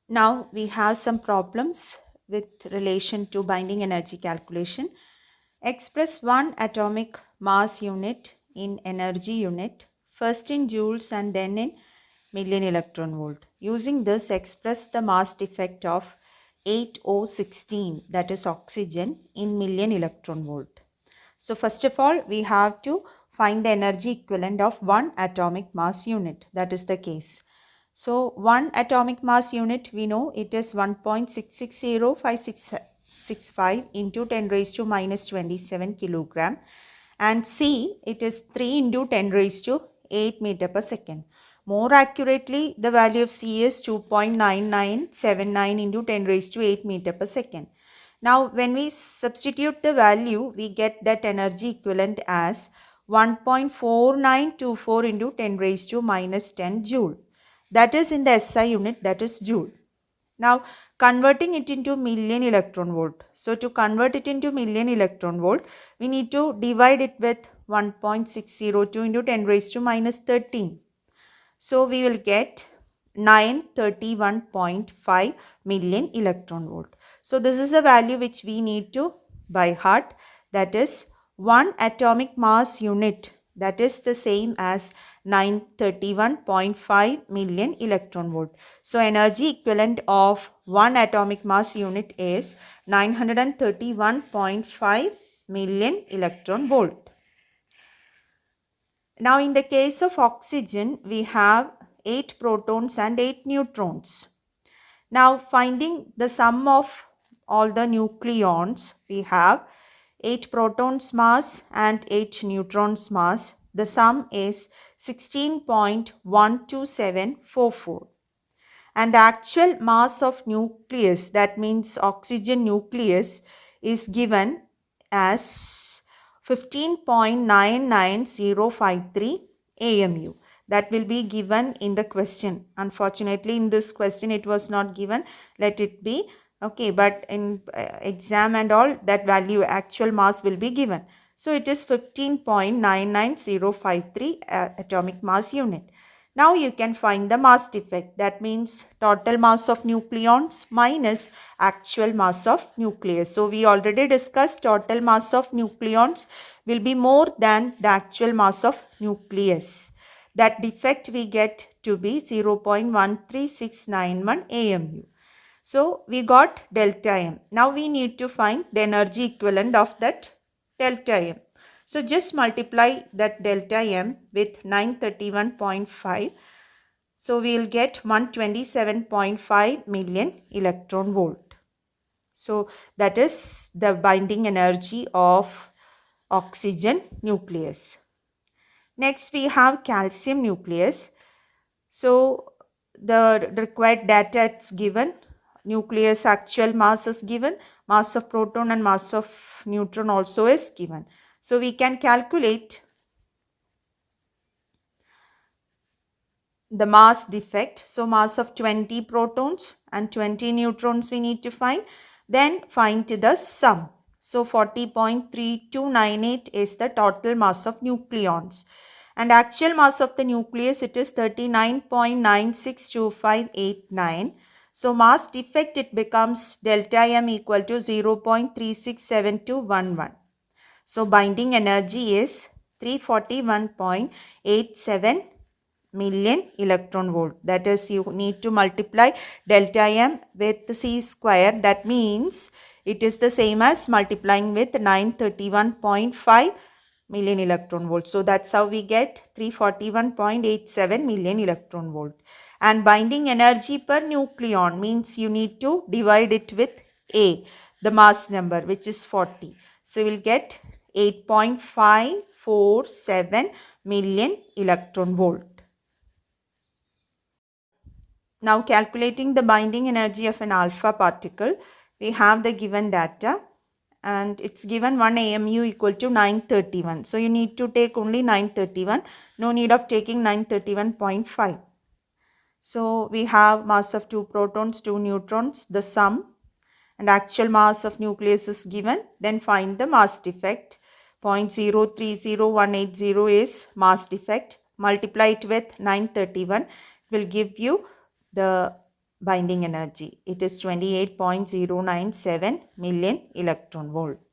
Now we have some problems with relation to binding energy calculation. Express one atomic mass unit in energy unit, first in joules and then in million electron volt. Using this, express the mass defect of 8O16, that is oxygen, in million electron volt. So first of all, we have to find the energy equivalent of one atomic mass unit. That is the case. So one atomic mass unit, we know it is 1.660565 into 10 raised to minus 27 kilogram, and C, it is 3 into 10 raised to 8 meter per second. More accurately, the value of C is 2.9979 into 10 raised to 8 meter per second. Now, when we substitute the value, we get that energy equivalent as 1.4924 into 10 raised to minus 10 joule. That is in the SI unit, that is joule. Now, converting it into million electron volt. So, to convert it into million electron volt, we need to divide it with 1.602 into 10 raised to minus 13. So, we will get 931.5 million electron volt. So, this is a value which we need to by heart, that is 1 atomic mass unit, that is the same as 931.5 million electron volt. So, energy equivalent of 1 atomic mass unit is 931.5 million electron volt. Now, in the case of oxygen, we have 8 protons and 8 neutrons. Now, finding the sum of all the nucleons, we have 8 protons mass and 8 neutrons mass. The sum is 16.12744. And the actual mass of nucleus, that means oxygen nucleus, is given as 15.99053 AMU. That will be given in the question. Unfortunately, in this question it was not given. Let it be. Okay, but in exam and all, that value, actual mass, will be given. So it is 15.99053 atomic mass unit. Now you can find the mass defect. That means total mass of nucleons minus actual mass of nucleus. So we already discussed total mass of nucleons will be more than the actual mass of nucleus. That defect we get to be 0.13691 AMU. So we got delta M. Now we need to find the energy equivalent of that delta M. So just multiply that delta M with 931.5. So we will get 127.5 million electron volt. So that is the binding energy of oxygen nucleus. Next we have calcium nucleus. So the required data is given. Nucleus actual mass is given. Mass of proton and mass of neutron also is given. So we can calculate the mass defect. So mass of 20 protons and 20 neutrons we need to find. Then find the sum. So 40.3298 is the total mass of nucleons. And actual mass of the nucleus, it is 39.962589. So mass defect, it becomes delta M equal to 0.367211. So binding energy is 341.87 million electron volt. That is, you need to multiply delta M with C square. That means it is the same as multiplying with 931.5 million electron volt. So that's how we get 341.87 million electron volt. And binding energy per nucleon means you need to divide it with A, the mass number, which is 40. So we'll get 8.547 million electron volt. Now calculating the binding energy of an alpha particle, we have the given data and it's given 1 AMU equal to 931. So you need to take only 931. No need of taking 931.5. So we have mass of 2 protons, 2 neutrons, the sum, and actual mass of nucleus is given. Then find the mass defect. 0.030180 is mass defect. Multiply it with 931. It will give you the binding energy. It is 28.097 million electron volt.